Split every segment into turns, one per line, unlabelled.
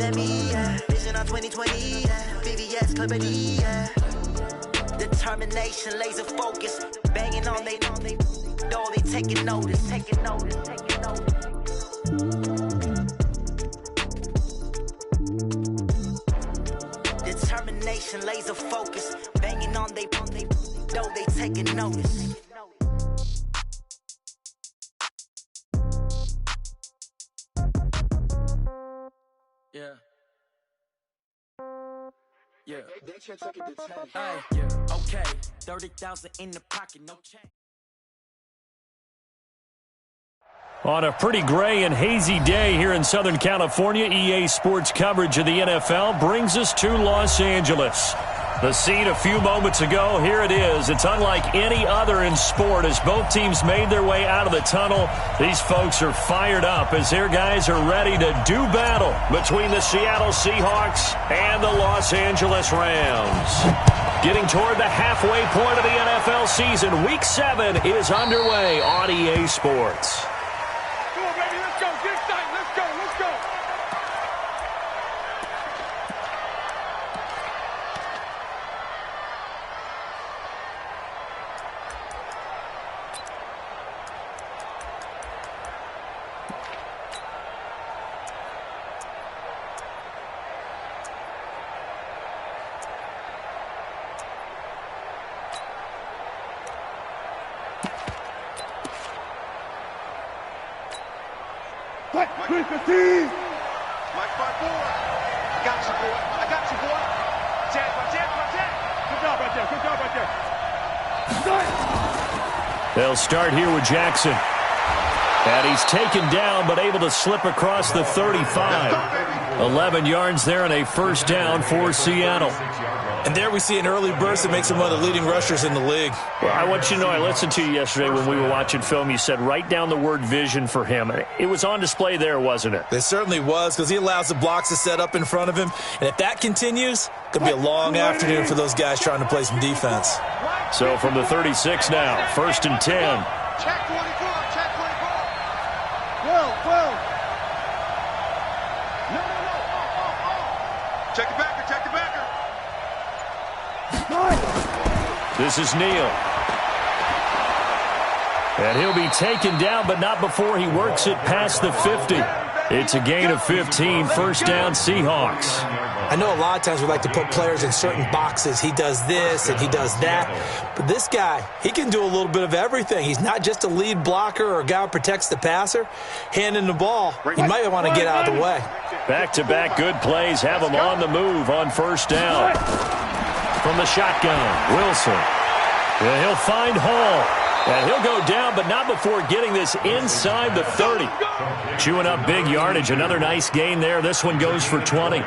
Vision on 2020, VVS clarity, determination, laser focus, banging on they taking notice. Determination, laser focus, banging on they taking notice. Yeah. Okay. 30,000 in the pocket, no change.
On a pretty gray and hazy day here in Southern California, EA Sports coverage of the NFL brings us to Los Angeles. The scene a few moments ago, here it is. It's unlike any other in sport as both teams made their way out of the tunnel. These folks are fired up as their guys are ready to do battle between the Seattle Seahawks and the Los Angeles Rams. Getting toward the halfway point of the NFL season, Week 7 is underway on EA Sports.
Come on, baby, let's go. Get excited. Let's go. Mike 315. Mike 5-4. I got you, boy. Jab. Good job right there.
They'll start here with Jackson. And he's taken down but able to slip across the 35. 11 yards there and a first down for Seattle.
And there we see an early burst that makes him one of the leading rushers in the league.
Well, I want you to know, I listened to you yesterday when we were watching film. You said write down the word vision for him. It was on display there, wasn't it?
It certainly was, because he allows the blocks to set up in front of him. And if that continues, it could be a long afternoon for those guys trying to play some defense.
So from the 36 now, 1st and 10.
Check 24. Well. No. Check the backer.
This is Neal. And he'll be taken down, but not before he works it past the 50. It's a gain of 15, first down Seahawks.
I know a lot of times we like to put players in certain boxes. He does this and he does that. But this guy, he can do a little bit of everything. He's not just a lead blocker or a guy who protects the passer. Handing the ball, he might want to get out of the way.
Back-to-back good plays have him on the move on first down. From the shotgun, Wilson. And he'll find Hall. And he'll go down, but not before getting this inside the 30. Chewing up big yardage. Another nice gain there. This one goes for 20.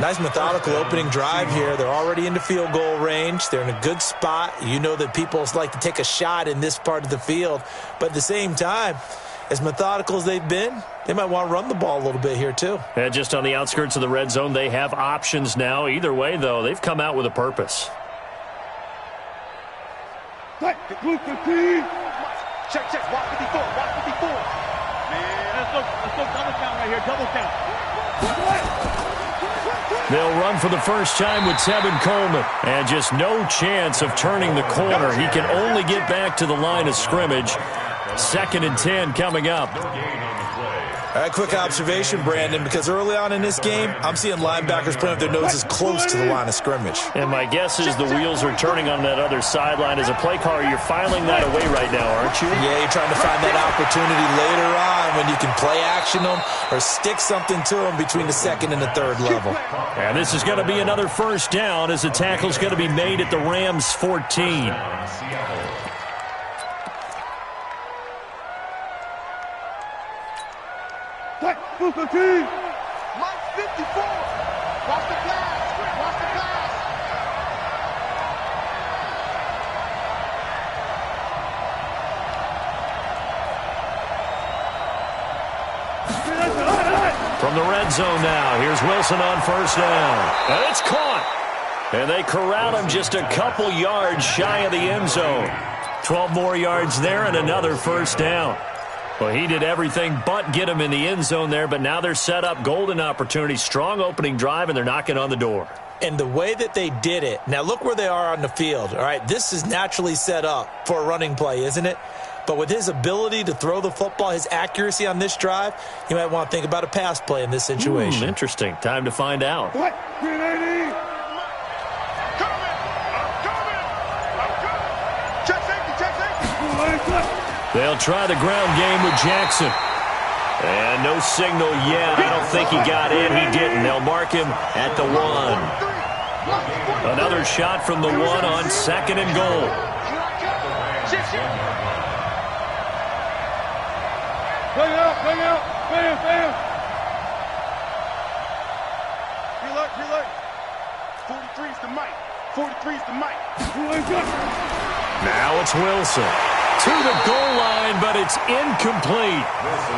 Nice methodical opening drive here. They're already into field goal range. They're in a good spot. You know that people like to take a shot in this part of the field. But at the same time, as methodical as they've been, they might want to run the ball a little bit here too.
And just on the outskirts of the red zone, they have options now. Either way, though, they've come out with a purpose.
Check. Watch 54. Man, let's go double count right here. Double count.
They'll run for the first time with Tevin Coleman. And just no chance of turning the corner. He can only get back to the line of scrimmage. 2nd and 10 coming up.
All right, quick observation, Brandon, because early on in this game, I'm seeing linebackers putting up their noses close to the line of scrimmage.
And my guess is the wheels are turning on that other sideline. As a play caller, you're filing that away right now, aren't you?
Yeah, you're trying to find that opportunity later on when you can play action them or stick something to them between the 2nd and the 3rd level.
And this is going to be another first down as the tackle's going to be made at the Rams' 14.
Mike 54. Watch the pass.
From the red zone now, here's Wilson on first down. And it's caught. And they corral him just a couple yards shy of the end zone. 12 more yards there and another first down. Well, he did everything but get him in the end zone there, but now they're set up. Golden opportunity, strong opening drive, and they're knocking on the door.
And the way that they did it, now look where they are on the field. All right, this is naturally set up for a running play, isn't it? But with his ability to throw the football, his accuracy on this drive, you might want to think about a pass play in this situation.
Interesting. Time to find out.
What? 380. Check safety.
They'll try the ground game with Jackson. And no signal yet. I don't think he got in. He didn't. They'll mark him at the 1. Another shot from the 1 on 2nd and goal.
Bring out. Bam. Reload. 43's the mic.
Now it's Wilson. To the goal line, but it's incomplete.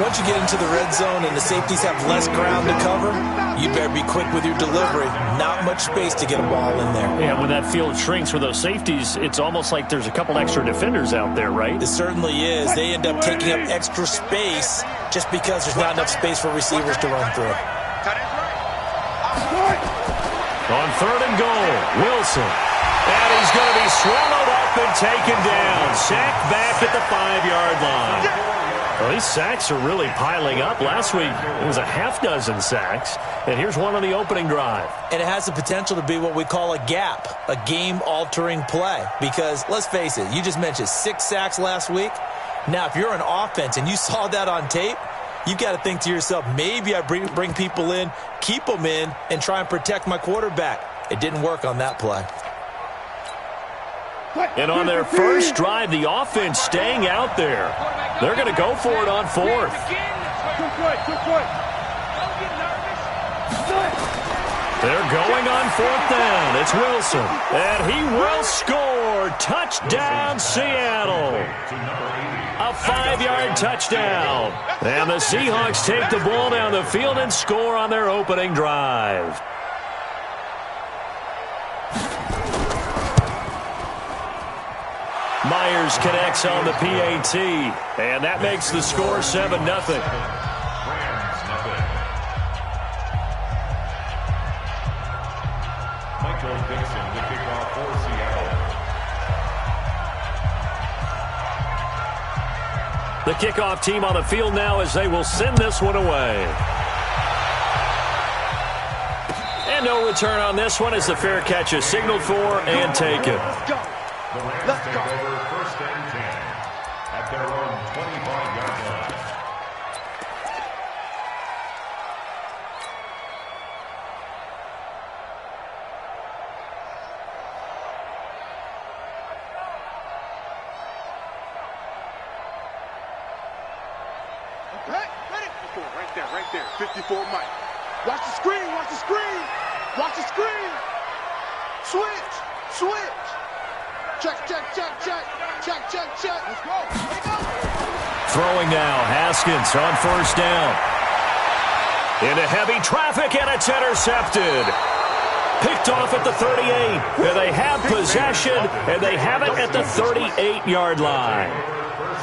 Once you get into the red zone and the safeties have less ground to cover, you better be quick with your delivery. Not much space to get a ball in there.
Yeah, when that field shrinks for those safeties, it's almost like there's a couple extra defenders out there, right?
It certainly is. They end up taking up extra space just because there's not enough space for receivers to run through.
On 3rd and goal, Wilson. And he's going to be swallowed up and taken down. Sacked back at the 5-yard line. Well, these sacks are really piling up. Last week, it was a half-dozen sacks. And here's one on the opening drive.
And it has the potential to be what we call a gap, a game-altering play. Because, let's face it, you just mentioned 6 sacks last week. Now, if you're an offense and you saw that on tape, you've got to think to yourself, maybe I bring people in, keep them in, and try and protect my quarterback. It didn't work on that play.
And on their first drive, the offense staying out there. They're going to go for it on 4th. They're going on 4th down. It's Wilson. And he will score. Touchdown, Seattle. A 5-yard touchdown. And the Seahawks take the ball down the field and score on their opening drive. Myers connects on the PAT, and that makes the score 7-0.
Michael Dixon to kick off for Seattle.
The kickoff team on the field now as they will send this one away. And no return on this one as the fair catch is signaled for and taken.
Let's go. Over 1st and 10 at their own 25-yard line.
Okay, ready? Right there. 54 Mike. Watch the screen. Switch. Check. Let's go.
Throwing now, Haskins on 1st down. Into heavy traffic, and it's intercepted. Picked off at the 38. And they have possession, and they have it at the 38-yard line.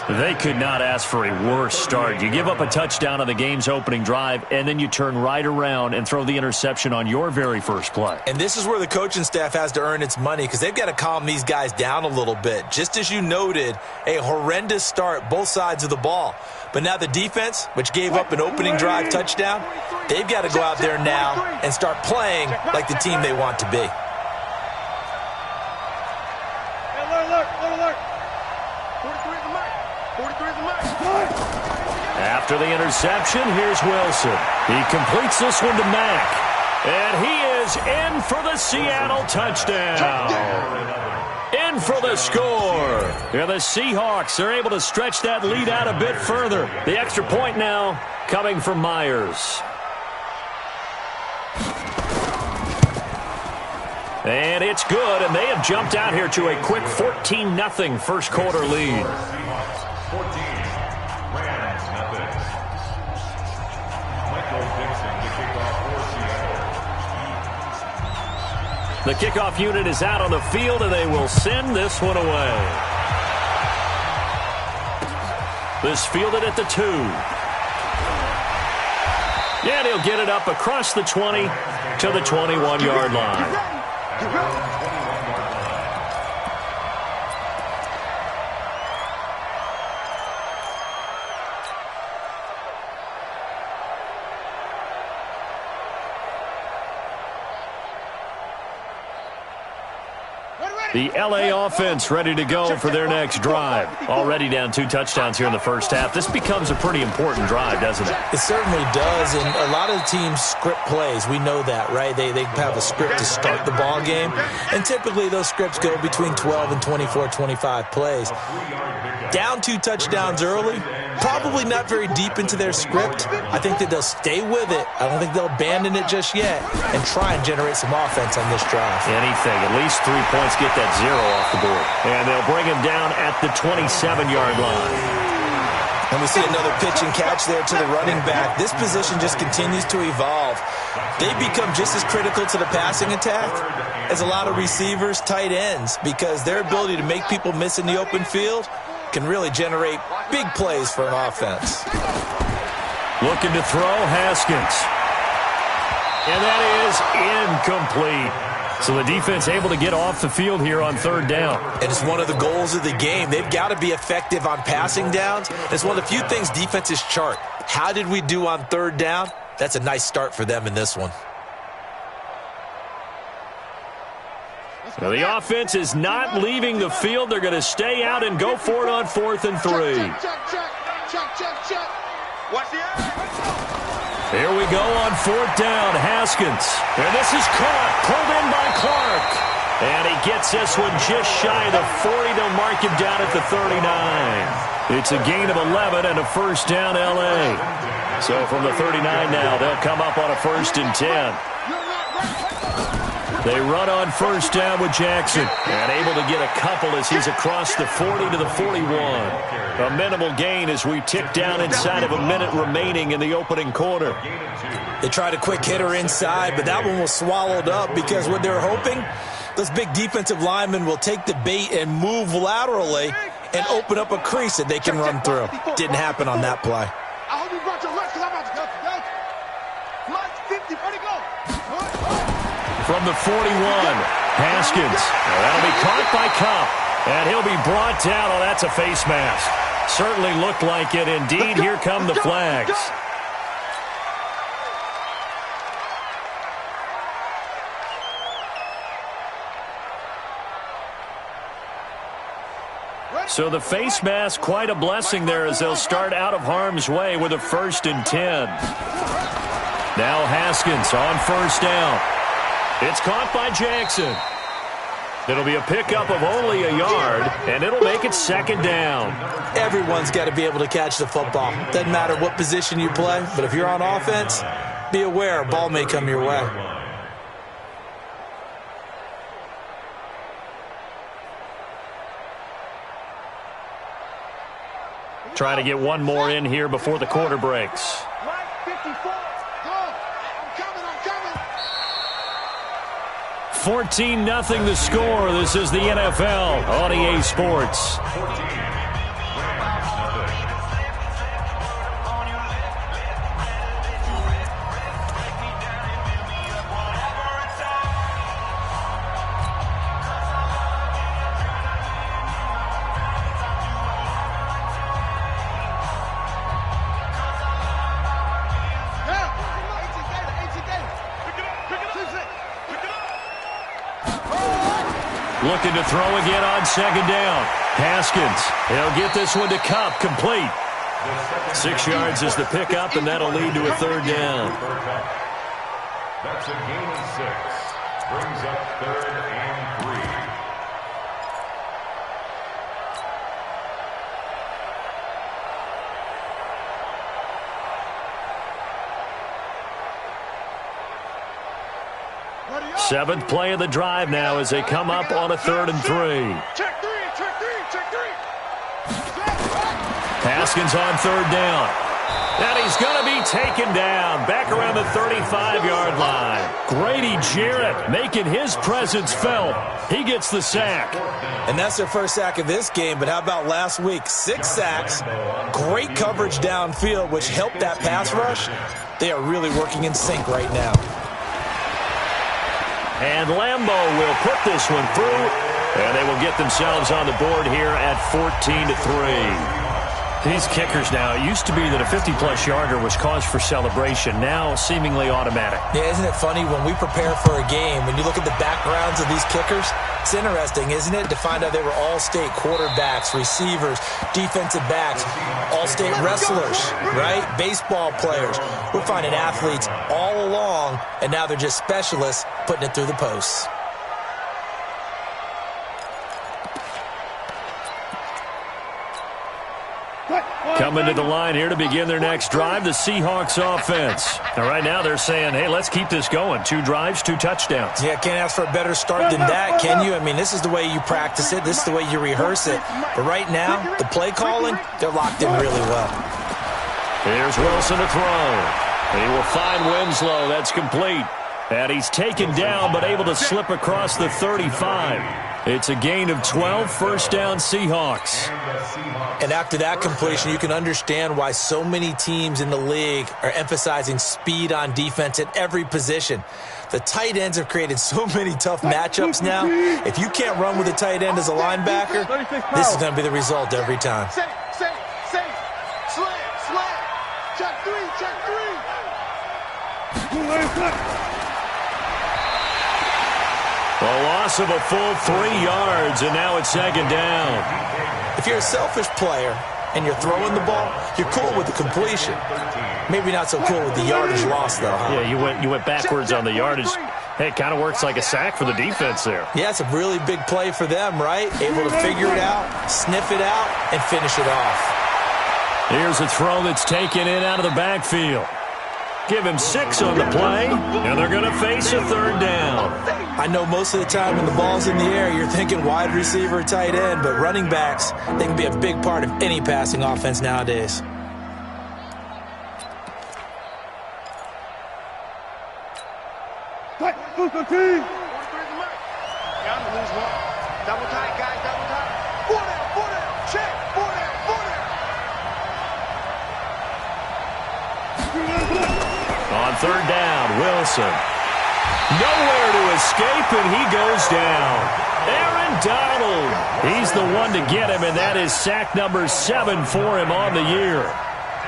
They could not ask for a worse start. You give up a touchdown on the game's opening drive, and then you turn right around and throw the interception on your very first play.
And this is where the coaching staff has to earn its money because they've got to calm these guys down a little bit. Just as you noted, a horrendous start, both sides of the ball. But now the defense, which gave up an opening drive touchdown, they've got to go out there now and start playing like the team they want to be.
After the interception, here's Wilson. He completes this one to Mack. And he is in for the Seattle touchdown. In for the score. And the Seahawks are able to stretch that lead out a bit further. The extra point now coming from Myers. And it's good, and they have jumped out here to a quick 14-0 first quarter lead. The kickoff unit is out on the field, and they will send this one away. This fielded at the 2. And he'll get it up across the 20 to the 21-yard line. The L.A. offense ready to go for their next drive. Already down 2 touchdowns here in the first half. This becomes a pretty important drive, doesn't it?
It certainly does, and a lot of the teams script plays. We know that, right? They have a script to start the ball game, and typically those scripts go between 12 and 24, 25 plays. Down 2 touchdowns early, probably not very deep into their script. I think that they'll stay with it. I don't think they'll abandon it just yet and try and generate some offense on this drive.
Anything. At least 3 points, get that 0 off the board. And they'll bring him down at the 27-yard line.
And we see another pitch and catch there to the running back. This position just continues to evolve. They become just as critical to the passing attack as a lot of receivers, tight ends, because their ability to make people miss in the open field can really generate big plays for an offense.
Looking to throw, Haskins. And that is incomplete. So the defense able to get off the field here on 3rd down.
And it's one of the goals of the game. They've got to be effective on passing downs. It's one of the few things defenses chart. How did we do on 3rd down? That's a nice start for them in this one.
Now the offense is not leaving the field. They're going to stay out and go for it on 4th and 3. Here we go on 4th down. Haskins. And this is caught. Pulled in by Clark. And he gets this one just shy of the 40. They'll mark him down at the 39. It's a gain of 11 and a first down L.A. So from the 39 now, they'll come up on a 1st and 10. They run on 1st down with Jackson. And able to get a couple as he's across the 40 to the 41. A minimal gain as we tick down inside of a minute remaining in the opening quarter.
They tried a quick hitter inside, but that one was swallowed up because what they're hoping, those big defensive linemen will take the bait and move laterally and open up a crease that they can run through. Didn't happen on that play.
I hope you brought your lunch because I'm about to go. Lunch 50, ready, go.
From the 41, Haskins. That'll be caught by Cup. And he'll be brought down. Oh, that's a face mask. Certainly looked like it. Indeed, here come the flags. So the face mask, quite a blessing there as they'll start out of harm's way with a 1st and 10. Now Haskins on 1st down. It's caught by Jackson. It'll be a pickup of only a yard, and it'll make it 2nd down.
Everyone's got to be able to catch the football. Doesn't matter what position you play, but if you're on offense, be aware a ball may come your way.
Trying to get one more in here before the quarter breaks. 14-0 the score. This is the NFL on EA Sports. Looking to throw again on 2nd down. Haskins. He'll get this one to Cup. Complete. 6 yards is the pickup, and that'll lead to a 3rd down.
That's a gain of 6. Brings up 3rd and 3.
Seventh play of the drive now as they come up on a 3rd and 3.
Check 3, check 3, check 3.
Haskins on 3rd down. And he's going to be taken down back around the 35-yard line. Grady Jarrett making his presence felt. He gets the sack.
And that's their first sack of this game, but how about last week? 6 sacks, great coverage downfield, which helped that pass rush. They are really working in sync right now.
And Lambeau will put this one through, and they will get themselves on the board here at 14-3. These kickers now, it used to be that a 50-plus yarder was cause for celebration. Now, seemingly automatic.
Yeah, isn't it funny when we prepare for a game, when you look at the backgrounds of these kickers, it's interesting, isn't it, to find out they were all-state quarterbacks, receivers, defensive backs, all-state wrestlers, right? Baseball players. We're finding athletes all along, and now they're just specialists putting it through the posts.
Coming to the line here to begin their next drive, the Seahawks offense. Now, right now they're saying, hey, let's keep this going. 2 drives, 2 touchdowns.
Yeah, can't ask for a better start than that, can you? I mean, this is the way you practice it. This is the way you rehearse it. But right now, the play calling, they're locked in really well.
Here's Wilson to throw. He will find Winslow. That's complete. And he's taken down but able to slip across the 35. It's a gain of 12, first down Seahawks.
And after that completion, you can understand why so many teams in the league are emphasizing speed on defense at every position. The tight ends have created so many tough matchups now. If you can't run with a tight end as a linebacker, this is going to be the result every time.
A loss of a full 3 yards, and now it's second down.
If you're a selfish player and you're throwing the ball, you're cool with the completion. Maybe not so cool with the yardage loss, though, huh?
Yeah, you went backwards on the yardage. Hey, it kind of works like a sack for the defense there.
Yeah, it's a really big play for them, right? Able to figure it out, sniff it out, and finish it off.
Here's a throw that's taken in out of the backfield. Give him 6 on the play, and they're going to face a third down.
I know most of the time when the ball's in the air, you're thinking wide receiver, tight end, but running backs, they can be a big part of any passing offense nowadays.
On third down, Wilson. Nowhere to escape, and he goes down. Aaron Donald. He's the one to get him, and that is sack number 7 for him on the year.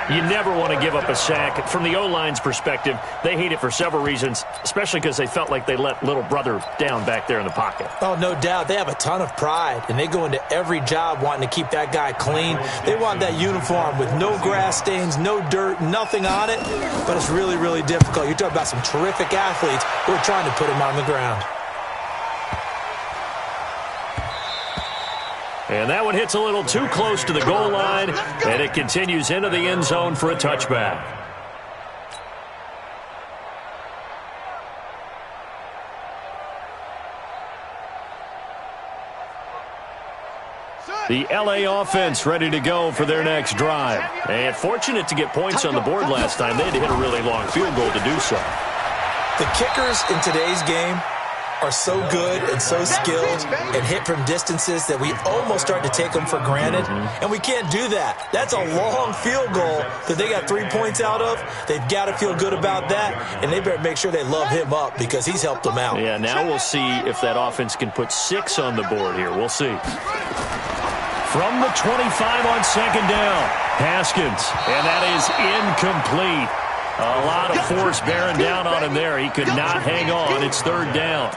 You never want to give up a sack. From the O-line's perspective, they hate it for several reasons, especially because they felt like they let little brother down back there in the pocket.
Oh, no doubt. They have a ton of pride, and they go into every job wanting to keep that guy clean. They want that uniform with no grass stains, no dirt, nothing on it, but it's really, really difficult. You're talking about some terrific athletes who are trying to put him on the ground.
And that one hits a little too close to the goal line, and it continues into the end zone for a touchback. The LA offense ready to go for their next drive. And fortunate to get points on the board last time. They had to hit a really long field goal to do so.
The kickers in today's game are so good and so skilled and hit from distances that we almost start to take them for granted. And we can't do that. That's a long field goal that they got 3 points out of. They've got to feel good about that, and they better make sure they love him up because he's helped them out.
Yeah, now we'll see if that offense can put 6 on the board here. We'll see. From the 25 on second down, Haskins, and that is incomplete. A lot of force bearing down on him there. He could not hang on. It's third down.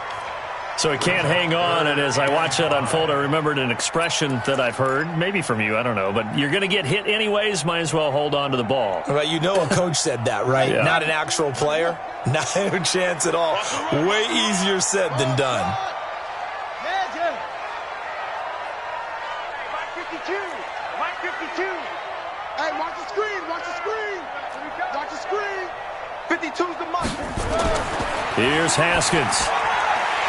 So he can't hang on, and as I watch that unfold, I remembered an expression that I've heard, maybe from you, I don't know, but you're going to get hit anyways, might as well hold on to the ball.
Well, you know a coach said that, right?
Yeah.
Not an actual player. Not a chance at all. Way easier said than done.
Mike 52. Hey, watch the screen, watch the screen. Watch the screen. 52's the mark.
Here's Haskins.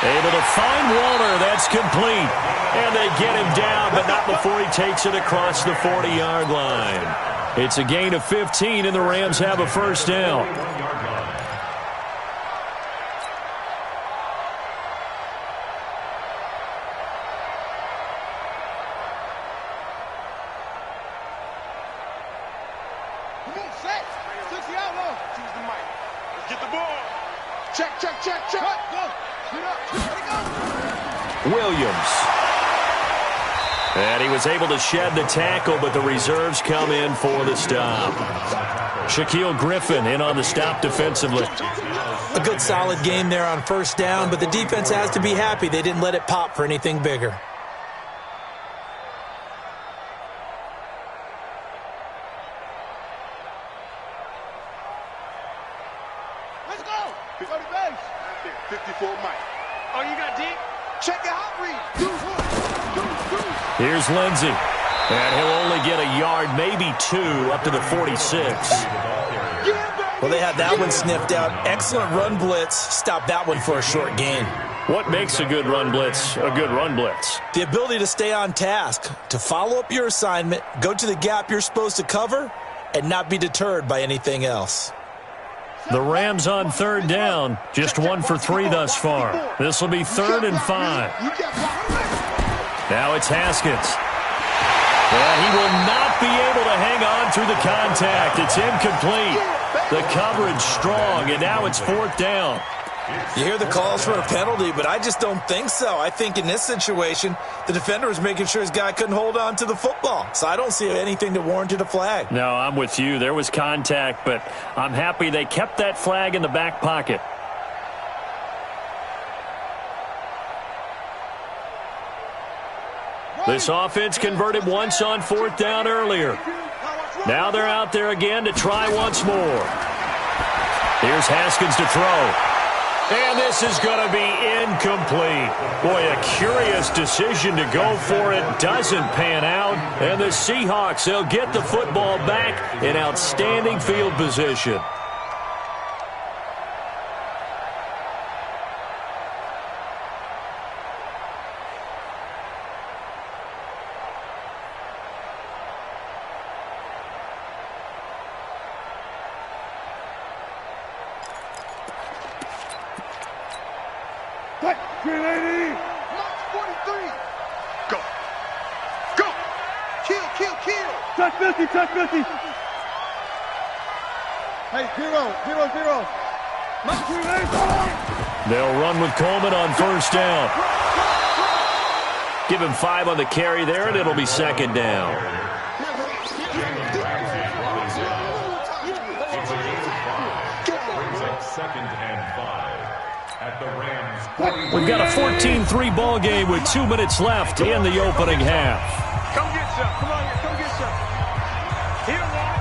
Able to find Walter. That's complete. And they get him down, but not before he takes it across the 40-yard line. It's a gain of 15, and the Rams have a first down. Williams. And he was able to shed the tackle, but the reserves come in for the stop. Shaquille Griffin in on the stop defensively.
A good solid game there on first down, but the defense has to be happy they didn't let it pop for anything bigger.
Let's go. Go to base. 54 Mike. Oh, you got deep? Check your hot read.
Here's Lindsey. And he'll only get a yard, maybe 2, up to the 46.
Well, they had that one sniffed out. Excellent run blitz. Stop that one for a short gain.
What makes a good run blitz a good run blitz?
The ability to stay on task, to follow up your assignment, go to the gap you're supposed to cover, and not be deterred by anything else.
The Rams on third down, just 1 for 3 thus far. This will be 3rd and 5. Now it's Haskins. And he will not be able to hang on through the contact. It's incomplete. The coverage strong, and now it's 4th down.
You hear the calls for a penalty, but I just don't think so. I think in this situation, the defender was making sure his guy couldn't hold on to the football. So I don't see anything that warranted a flag.
No, I'm with you. There was contact, but I'm happy they kept that flag in the back pocket. This offense converted once on 4th down earlier. Now they're out there again to try once more. Here's Haskins to throw. And this is going to be incomplete. Boy, a curious decision to go for it. Doesn't pan out. And the Seahawks, they'll get the football back in outstanding field position.
Touch 50. Hey, 0-0-0.
They'll run with Coleman on first down. Give him 5 on the carry there, and it'll be 2nd down. We've got a 14-3 ball game with 2 minutes left in the opening half.
Come get some. Come on here. Come get some. Here, man.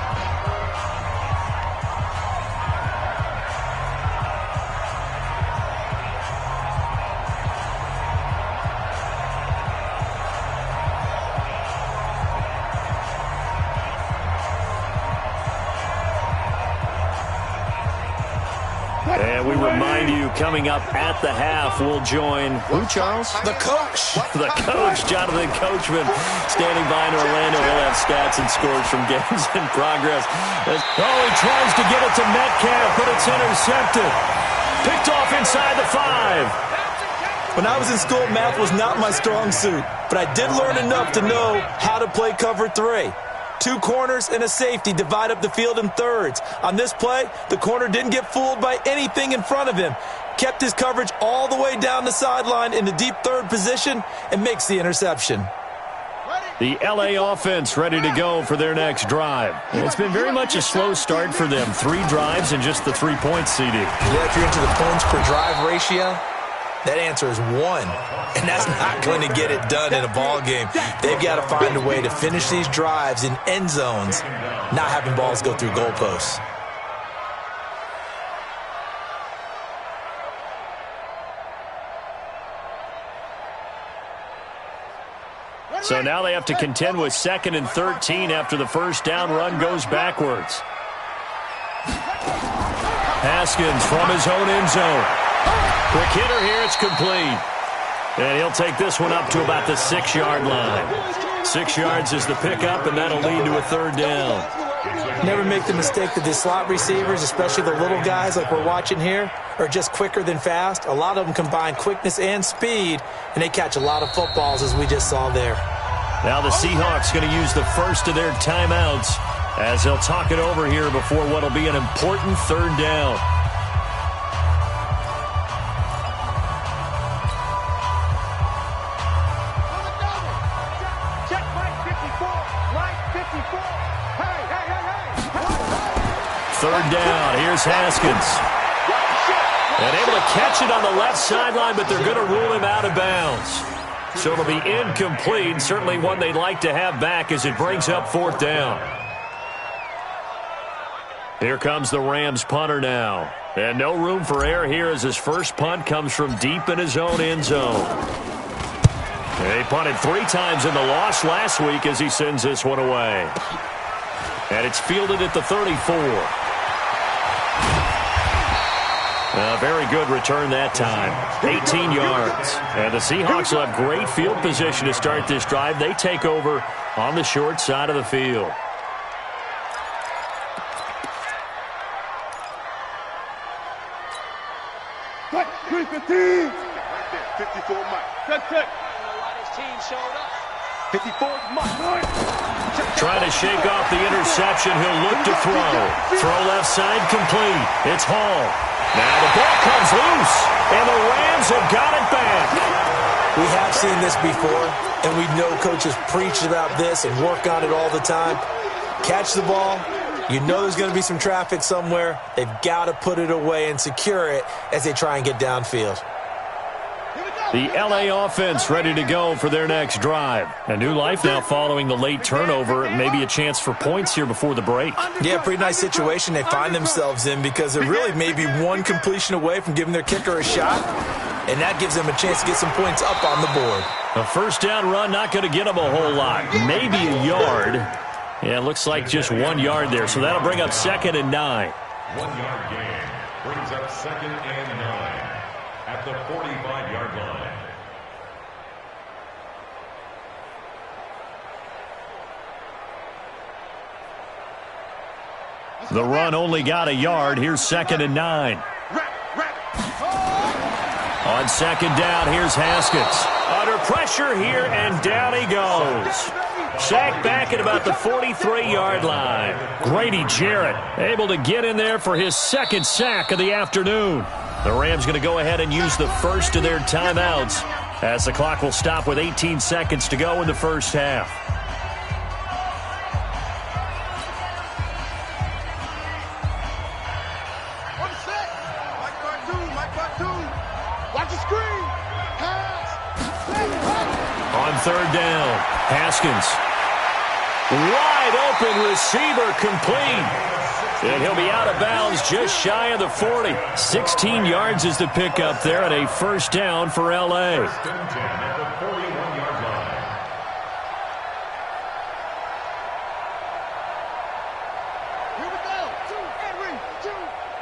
And we remind you, coming up at the half, we'll join who, Charles?
The coach.
The coach, Jonathan Coachman, standing by in Orlando. He'll have stats and scores from games in progress. Oh, he tries to get it to Metcalf, but it's intercepted. Picked off inside the 5.
When I was in school, math was not my strong suit, but I did learn enough to know how to play cover 3. 2 corners and a safety divide up the field in thirds. On this play, the corner didn't get fooled by anything in front of him. Kept his coverage all the way down the sideline in the deep third position and makes the interception.
The L.A. offense ready to go for their next drive. It's been very much a slow start for them. 3 drives and just the 3 points, CD.
Yeah, if you're into the points per drive ratio, that answer is 1, and that's not going to get it done in a ball game. They've got to find a way to finish these drives in end zones, not having balls go through goalposts.
So now they have to contend with 2nd and 13 after the first down run goes backwards. Haskins from his own end zone. Quick hitter here, it's complete. And he'll take this one up to about the 6-yard line. 6 yards is the pickup, and that'll lead to a 3rd down.
Never make the mistake that the slot receivers, especially the little guys like we're watching here, are just quicker than fast. A lot of them combine quickness and speed, and they catch a lot of footballs, as we just saw there.
Now the Seahawks going to use the first of their timeouts as they'll talk it over here before what will be an important third down. Third down. Here's Haskins. And able to catch it on the left sideline, but they're going to rule him out of bounds. So it'll be incomplete. Certainly one they'd like to have back as it brings up fourth down. Here comes the Rams punter now. And no room for error here as his first punt comes from deep in his own end zone. He punted 3 times in the loss last week as he sends this one away. And it's fielded at the 34. A very good return that time. 18 yards. And the Seahawks will have great field position to start this drive. They take over on the short side of the field.
Right, 315. 54 Mike. Check. His team showed up. 54 Mike.
Trying to shake off the interception. He'll look to throw. Throw left side complete. It's Hall. Now the ball comes loose, and the Rams have got it back.
We have seen this before, and we know coaches preach about this and work on it all the time. Catch the ball. You know there's going to be some traffic somewhere. They've got to put it away and secure it as they try and get downfield.
The L.A. offense ready to go for their next drive. A new life now following the late turnover. Maybe a chance for points here before the break.
Yeah, pretty nice situation they find themselves in because they're really maybe one completion away from giving their kicker a shot, and that gives them a chance to get some points up on the board.
A first down run not going to get them a whole lot. Maybe a yard. Yeah, it looks like just 1 yard there, so that'll bring up 2nd and 9.
1 yard gain brings up 2nd and 9 at the 45-yard line.
The run only got a yard. Here's 2nd and 9. On 2nd down, here's Haskins. Under pressure here, and down he goes. Sacked back at about the 43-yard line. Grady Jarrett able to get in there for his 2nd sack of the afternoon. The Rams going to go ahead and use the first of their timeouts as the clock will stop with 18 seconds to go in the first half. On 3rd down, Haskins. Wide open receiver complete. And he'll be out of bounds just shy of the 40. 16 yards is the pickup there and a first down for L.A.
First and 10 at the 41-yard line.
Here we go.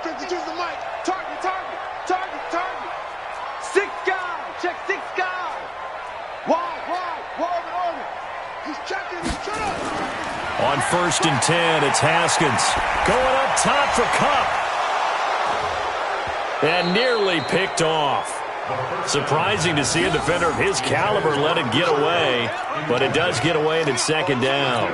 52's the mic. Target. 6 guys. Check 6 guys. Wide. Open. He's checking.
On 1st and 10, it's Haskins. Going up top for Kupp. And nearly picked off. Surprising to see a defender of his caliber let it get away, but it does get away and it's 2nd down.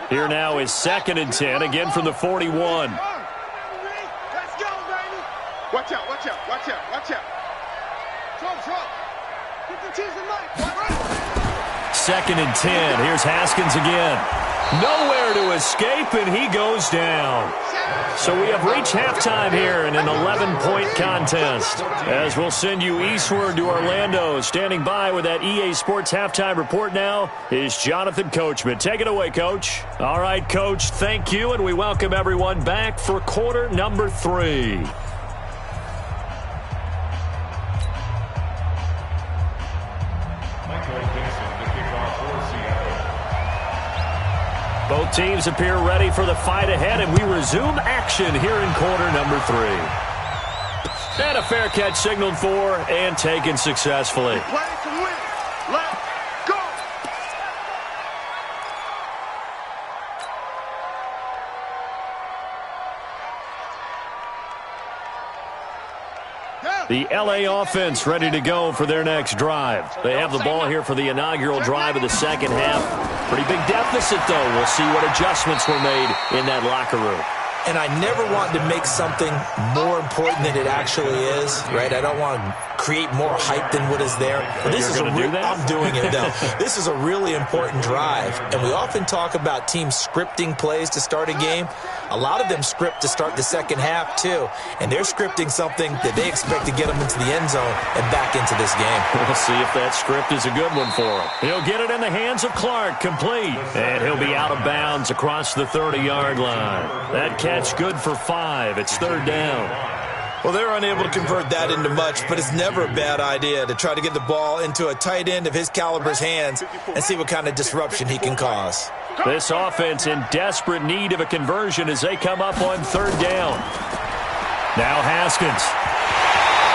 Here now is 2nd and 10, again from the 41.
Let's go, baby. Watch out. Trump. 52's the mic.
2nd and 10. Here's Haskins again. Nowhere to escape, and he goes down. So we have reached halftime here in an 11-point contest. As we'll send you eastward to Orlando. Standing by with that EA Sports halftime report now is Jonathan Coachman. Take it away, Coach. All right, Coach, thank you, and we welcome everyone back for quarter number 3. Both teams appear ready for the fight ahead, and we resume action here in quarter number 3. And a fair catch signaled for and taken successfully.
Play to win. Let's go.
The LA offense ready to go for their next drive. They have the ball here for the inaugural drive of the second half. Pretty big deficit, though. We'll see what adjustments were made in that locker room.
And I never want to make something more important than it actually is, right? I don't want to create more hype than what is there. But this is I'm doing it, though. This is a really important drive. And we often talk about teams scripting plays to start a game. A lot of them script to start the second half, too. And they're scripting something that they expect to get them into the end zone and back into this game.
We'll see if that script is a good one for him. He'll get it in the hands of Clark, complete. And he'll be out of bounds across the 30-yard line. That catch good for 5. It's third down.
Well, they're unable to convert that into much, but it's never a bad idea to try to get the ball into a tight end of his caliber's hands and see what kind of disruption he can cause.
This offense in desperate need of a conversion as they come up on third down. Now Haskins.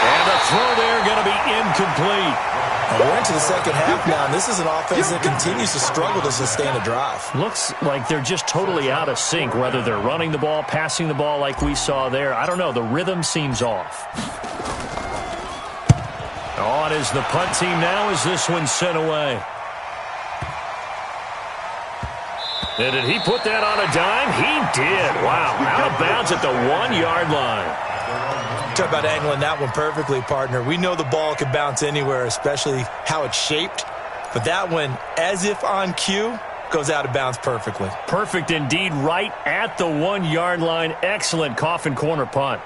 And the throw there going to be incomplete.
And we're into the second half now, and this is an offense that continues to struggle to sustain a drive.
Looks like they're just totally out of sync, whether they're running the ball, passing the ball like we saw there. I don't know. The rhythm seems off. On is the punt team now as this one's sent away. And did he put that on a dime? He did. Wow. Out of bounds at the 1-yard line.
Talk about angling that one perfectly, partner. We know the ball can bounce anywhere, especially how it's shaped. But that one, as if on cue, goes out of bounds perfectly.
Perfect indeed, right at the 1-yard line. Excellent coffin corner punt.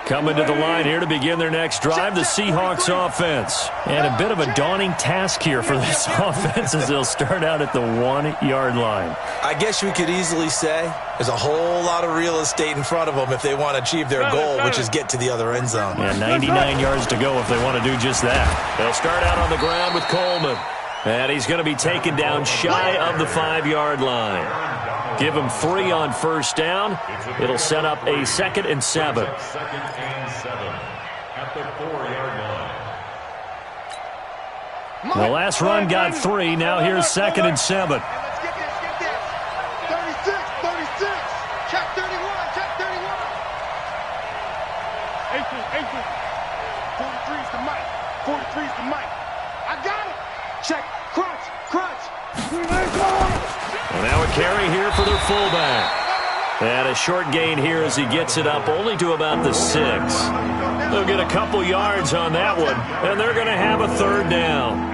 Coming to the line here to begin their next drive, the Seahawks offense. And a bit of a daunting task here for this offense as they'll start out at the 1-yard line.
I guess we could easily say there's a whole lot of real estate in front of them if they want to achieve their goal, which is get to the other end zone.
Yeah, 99 yards to go if they want to do just that. They'll start out on the ground with Coleman. And he's going to be taken down shy of the 5-yard line. Give him 3 on first down. It'll set up a 2nd and 7.
At the 4-yard line.
The last run got 3. Now here's 2nd and 7.
Let's get this, get this. 36, 36. Check 31, check 31. 18, 18. 43's the mic. 43's the mic. I got it. Check, crunch, crunch.
Well, now a carry here for their fullback. And a short gain here as he gets it up only to about the 6. They'll get a couple yards on that one, and they're going to have a third down.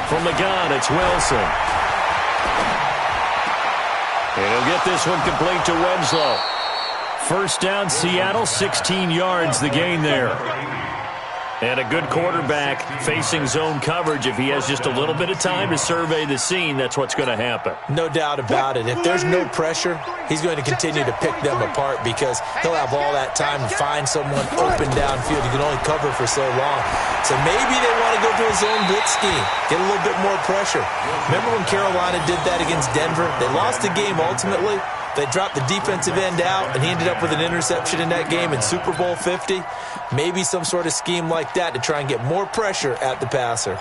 From the gun, it's Wilson. And he'll get this one complete to Winslow. First down, Seattle, 16 yards, the gain there. And a good quarterback facing zone coverage. If he has just a little bit of time to survey the scene, that's what's going to happen.
No doubt about it. If there's no pressure, he's going to continue to pick them apart because he'll have all that time to find someone open downfield. He can only cover for so long. So maybe they want to go to a zone blitz scheme, get a little bit more pressure. Remember when Carolina did that against Denver? They lost the game ultimately. They dropped the defensive end out, and he ended up with an interception in that game in Super Bowl 50. Maybe some sort of scheme like that to try and get more pressure at the passer.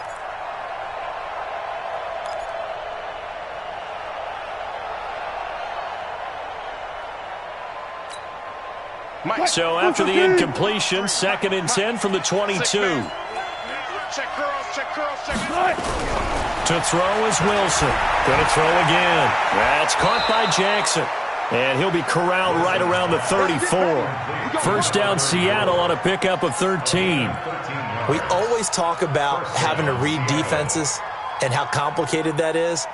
So after the incompletion, 2nd and 10 from the 22.
Check curls, check curls, check curls.
To throw is Wilson. Going to throw again. That's caught by Jackson. And he'll be corralled right around the 34. First down, Seattle on a pickup of 13.
We always talk about having to read defenses and how complicated that is.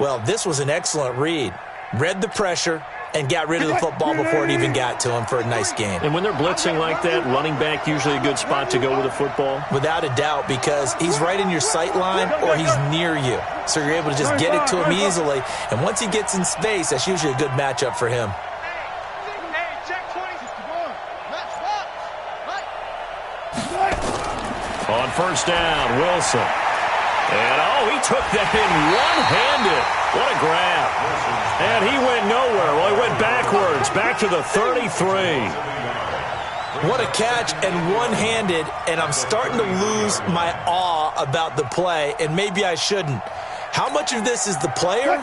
Well, this was an excellent read. Read the pressure and got rid of the football before it even got to him for a nice gain.
And when they're blitzing like that, running back usually a good spot to go with the football?
Without a doubt, because he's right in your sight line or he's near you. So you're able to just get it to him easily. And once he gets in space, that's usually a good matchup for him.
On first down, Wilson. And, oh, he took that in one-handed. What a grab. And he went nowhere. Well, he went backwards, back to the 33.
What a catch, and one-handed, and I'm starting to lose my awe about the play, and maybe I shouldn't. How much of this is the player?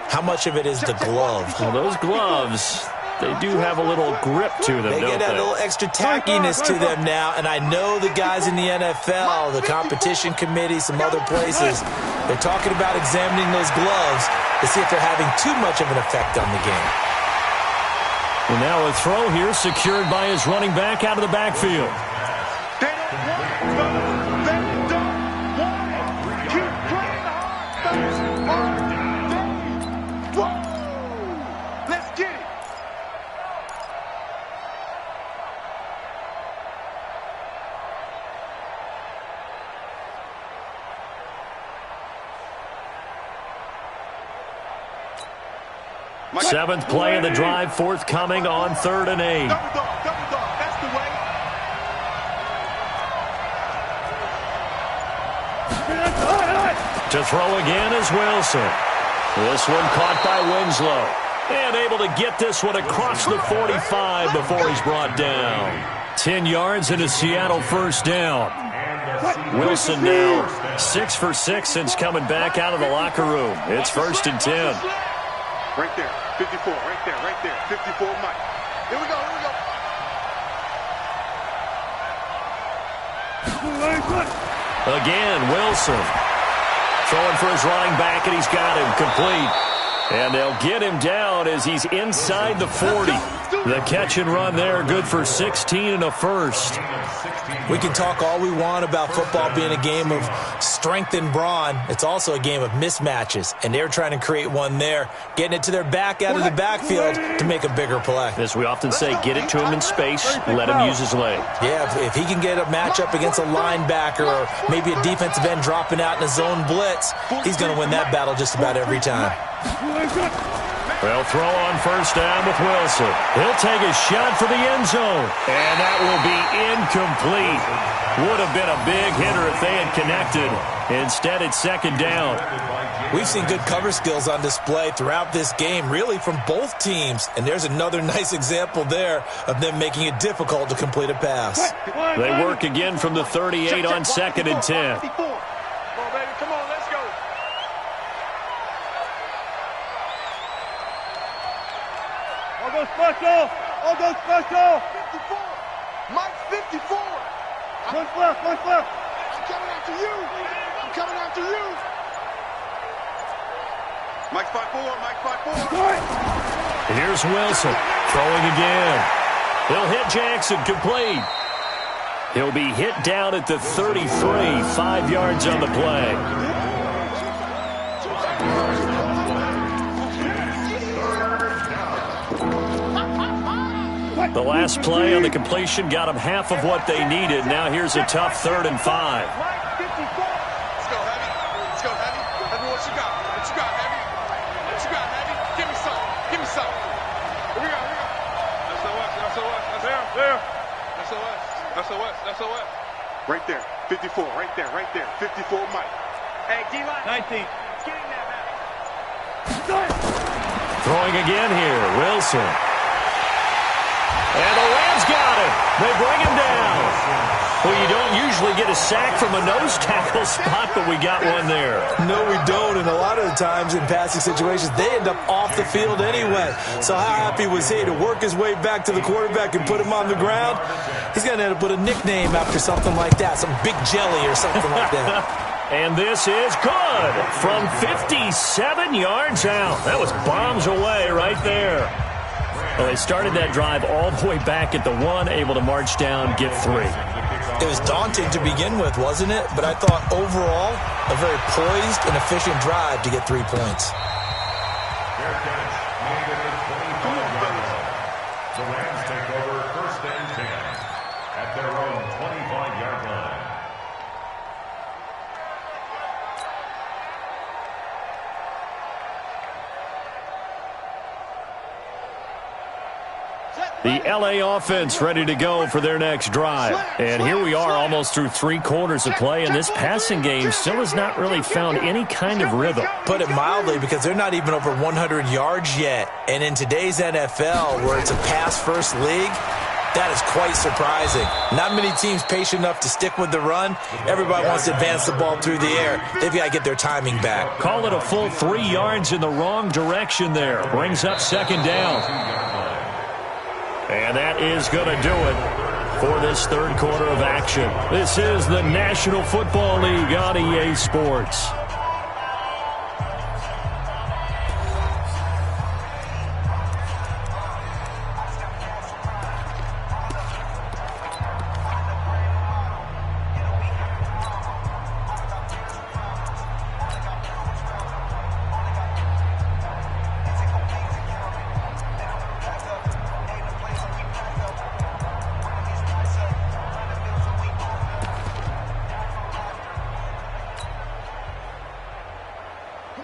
How much of it is the glove?
Well, those gloves, they do have a little grip to them,
They
don't
get a little extra tackiness to them now, and I know the guys in the NFL, the competition committee, some other places, they're talking about examining those gloves to see if they're having too much of an effect on the game.
And now a throw here secured by his running back out of the backfield.
Let's get it.
Seventh play of the drive, forthcoming on 3rd and 8.
Double dog, that's the way.
To throw again is Wilson. This one caught by Winslow. And able to get this one across the 45 before he's brought down. 10 yards and a Seattle first down. Wilson now 6 for 6 since coming back out of the locker room. It's 1st and 10.
Right there, 54, right there, 54, Mike. Here we go.
Again, Wilson. Throwing for his running back, and he's got him complete. And they'll get him down as he's inside the 40. The catch and run there, good for 16 and a first.
We can talk all we want about football being a game of strength and brawn. It's also a game of mismatches, and they're trying to create one there, getting it to their back out of the backfield to make a bigger play.
As we often say, get it to him in space, let him use his leg.
Yeah, if he can get a matchup against a linebacker or maybe a defensive end dropping out in a zone blitz, he's going to win that battle just about every time.
They'll throw on first down with Wilson. He'll take a shot for the end zone. And that will be incomplete. Would have been a big hitter if they had connected. Instead, it's 2nd down.
We've seen good cover skills on display throughout this game, really from both teams. And there's another nice example there of them making it difficult to complete a pass.
They work again from the 38 on 2nd and 10.
Come on, let's go.
All go special.
54. Mike, 54.
One left.
I'm coming after you. Mike 5-4.
Here's Wilson throwing again. He'll hit Jackson complete. He'll be hit down at the 33, 5 yards on the play. The last play on the completion got them half of what they needed. Now here's a tough 3rd and 5.
Let's go, Heavy. Heavy, what you got, Heavy? Heavy? Give me some. Here we go. SOS. Right there. 54, right there. 54, Mike. Hey, D-line.
19.
Throwing again here, Wilson. And the Rams got him. They bring him down. Well, you don't usually get a sack from a nose tackle spot, but we got one there.
No, we don't, and a lot of the times in passing situations, they end up off the field anyway. So how happy was he to work his way back to the quarterback and put him on the ground? He's going to end up with a nickname after something like that, some Big Jelly or something like that.
And this is good from 57 yards out. That was bombs away right there. Well, they started that drive all the way back at the 1, able to march down, get 3.
It was daunting to begin with, wasn't it? But I thought overall, a very poised and efficient drive to get 3 points.
The Rams take over 1st and 10 at their own 25-yard line.
Set.
The LA offense ready to go for their next drive. And here we are almost through 3 quarters of play, and this passing game still has not really found any kind of rhythm.
Put it mildly, because they're not even over 100 yards yet. And in today's NFL, where it's a pass-first league, that is quite surprising. Not many teams patient enough to stick with the run. Everybody wants to advance the ball through the air. They've got to get their timing back.
Call it a full 3 yards in the wrong direction there. Brings up second down. And that is going to do it for this third quarter of action. This is the National Football League on EA Sports.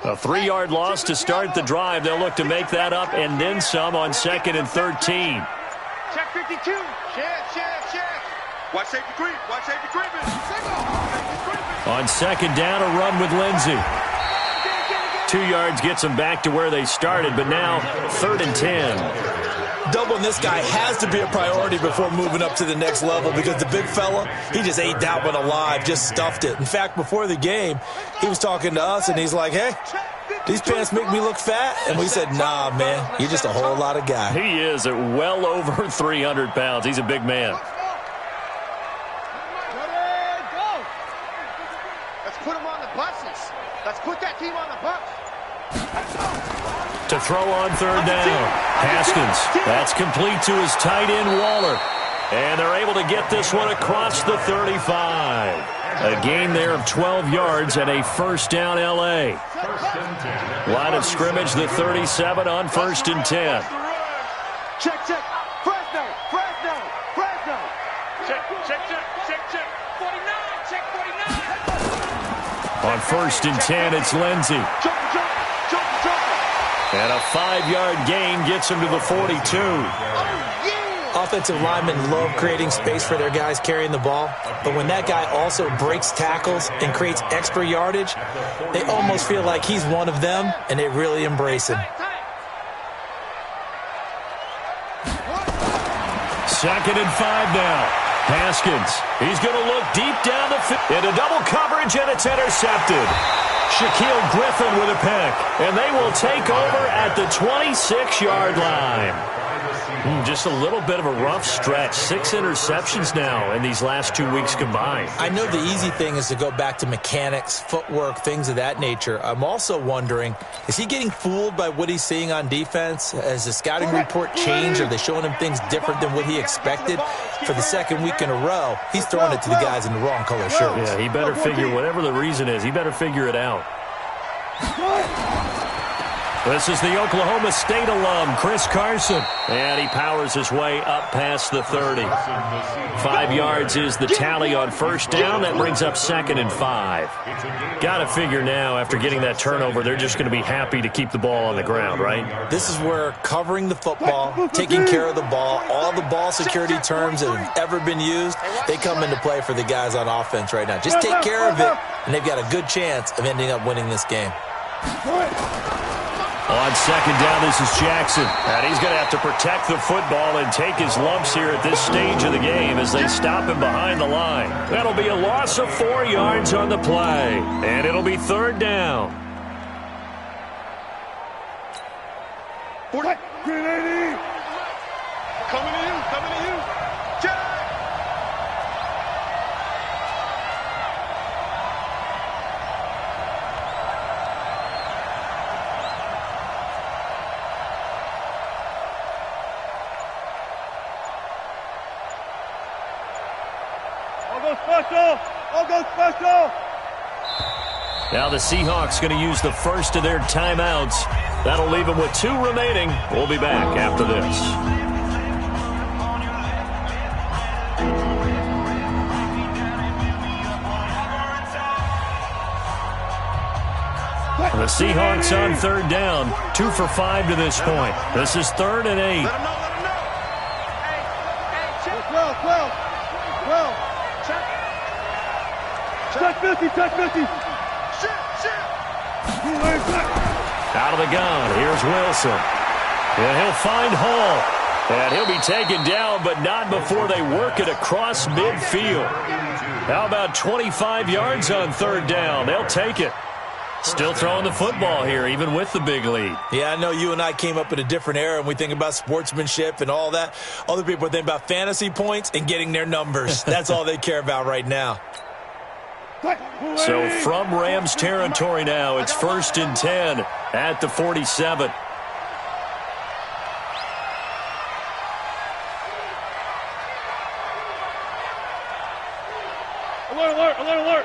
A 3-yard loss to start the drive. They'll look to make that up and then some on 2nd and 13.
Check 52. Check. Watch safety creep. Watch safety creeping.
On 2nd down, a run with Lindsey. 2 yards gets them back to where they started, but now 3rd and 10.
Doubling this guy has to be a priority before moving up to the next level, because the big fella, he just ate that one alive, just stuffed it. In fact, before the game, he was talking to us, and he's like, hey, these pants make me look fat. And we said, nah, man, you're just a whole lot of guy.
He is at well over 300 pounds. He's a big man.
Let's put him on the buses. Let's put that team on the bus.
To throw on 3rd down. Haskins. That's complete to his tight end, Waller. And they're able to get this one across the 35. A gain there of 12 yards and a 1st down L.A. Line of scrimmage, the 37 on 1st and 10.
Check. Fresno. Check. 49. Check 49.
On 1st and 10, it's Lindsey.
Jump.
And a 5-yard gain gets him to the 42.
Offensive linemen love creating space for their guys carrying the ball, but when that guy also breaks tackles and creates extra yardage, they almost feel like he's one of them, and they really embrace him.
2nd and 5 now. Haskins. He's going to look deep down the field. Into double coverage, and it's intercepted. Shaquille Griffin with a pick, and they will take over at the 26-yard line. Just a little bit of a rough stretch. 6 interceptions now in these last 2 weeks combined.
I know the easy thing is to go back to mechanics, footwork, things of that nature. I'm also wondering, is he getting fooled by what he's seeing on defense? Has the scouting report changed? Are they showing him things different than what he expected? For the 2nd week in a row, he's throwing it to the guys in the wrong color shirts.
Yeah, he better figure, whatever the reason is, he better figure it out. This is the Oklahoma State alum, Chris Carson. And he powers his way up past the 30. 5 yards is the tally on 1st down. That brings up 2nd and 5. Got to figure now, after getting that turnover, they're just going to be happy to keep the ball on the ground, right?
This is where covering the football, taking care of the ball, all the ball security terms that have ever been used, they come into play for the guys on offense right now. Just take care of it, and they've got a good chance of ending up winning this game.
On 2nd down, this is Jackson. And he's going to have to protect the football and take his lumps here at this stage of the game as they stop him behind the line. That'll be a loss of 4 yards on the play. And it'll be 3rd down.
40. Coming to you. Check.
I'll go special!
Now the Seahawks going to use the first of their timeouts. That'll leave them with 2 remaining. We'll be back after this. The Seahawks on 3rd down. 2 for 5 to this point. This is 3rd and 8.
12. Check 50, check 50.
Shit.
Out of the gun, here's Wilson. And he'll find Hall. And he'll be taken down, but not before they work it across midfield. How about 25 yards on third down? They'll take it. Still throwing the football here, even with the big lead.
Yeah, I know you and I came up in a different era, and we think about sportsmanship and all that. Other people think about fantasy points and getting their numbers. That's all they care about right now.
So from Rams territory now, it's 1st and 10 at the 47.
Alert.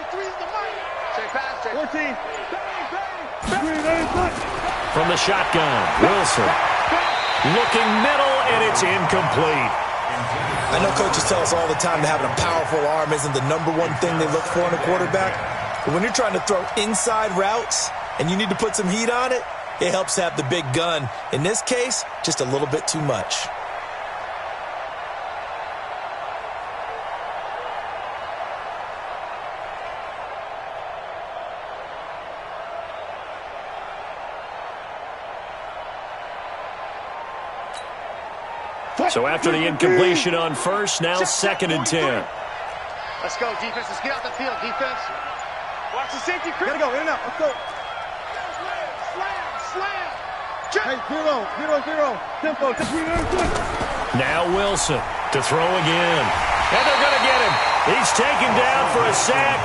23 is the mic. Check pass, check.
14.
From the shotgun, Wilson. Looking middle, and it's incomplete.
I know coaches tell us all the time that having a powerful arm isn't the number one thing they look for in a quarterback. But when you're trying to throw inside routes and you need to put some heat on it, it helps to have the big gun. In this case, just a little bit too much.
So after the incompletion on first, now 2nd and 10.
Let's go, defense. Let's get out the field, defense. Watch the safety.
Gotta go, in and out. Let's go.
Slam.
Hey, 0. Tempo.
Now Wilson to throw again. And they're going to get him. He's taken down for a sack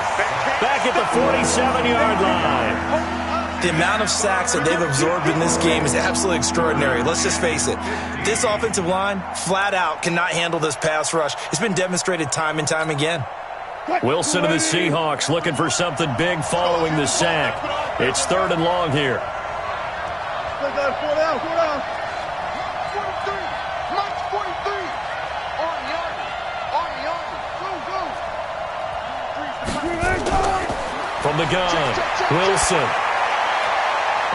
back at the 47-yard line.
The amount of sacks that they've absorbed in this game is absolutely extraordinary. Let's just face it. This offensive line, flat out, cannot handle this pass rush. It's been demonstrated time and time again.
Wilson of the Seahawks looking for something big following the sack. It's 3rd and long here.
4 down.
43. Mike's 43. On the army. Go.
From the gun, Wilson.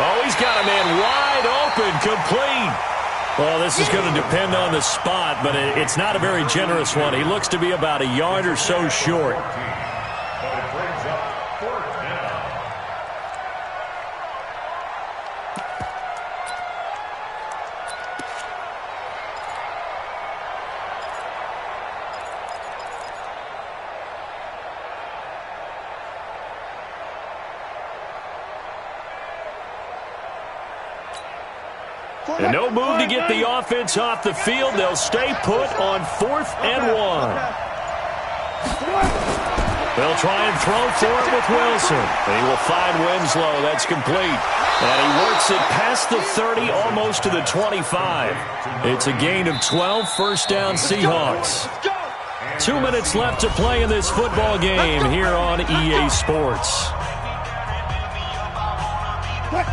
Oh, he's got a man wide open, complete. Well, this is going to depend on the spot, but it's not a very generous one. He looks to be about a yard or so short.
But it brings up 4th down.
And no move to get the offense off the field. They'll stay put on 4th and 1. They'll try and throw for it with Wilson. He will find Winslow. That's complete. And he works it past the 30, almost to the 25. It's a gain of 12, 1st down Seahawks. 2 minutes left to play in this football game here on EA Sports.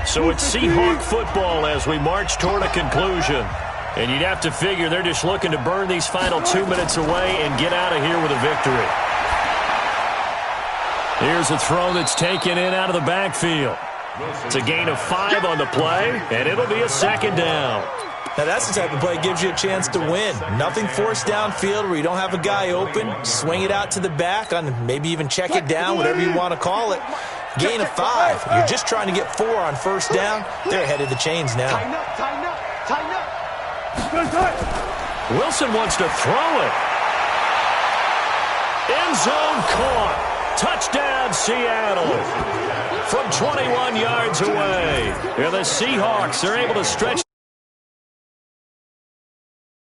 So it's Seahawk football as we march toward a conclusion. And you'd have to figure they're just looking to burn these final 2 minutes away and get out of here with a victory. Here's a throw that's taken in out of the backfield. It's a gain of 5 on the play, and it'll be a 2nd down.
Now, that's the type of play that gives you a chance to win. Nothing forced downfield where you don't have a guy open. Swing it out to the back, on maybe even check it down, whatever you want to call it. Gain of 5. You're just trying to get 4 on 1st down. They're ahead of the chains now.
Tighten up.
Wilson wants to throw it. End zone caught. Touchdown, Seattle. From 21 yards away. Here the Seahawks are able to stretch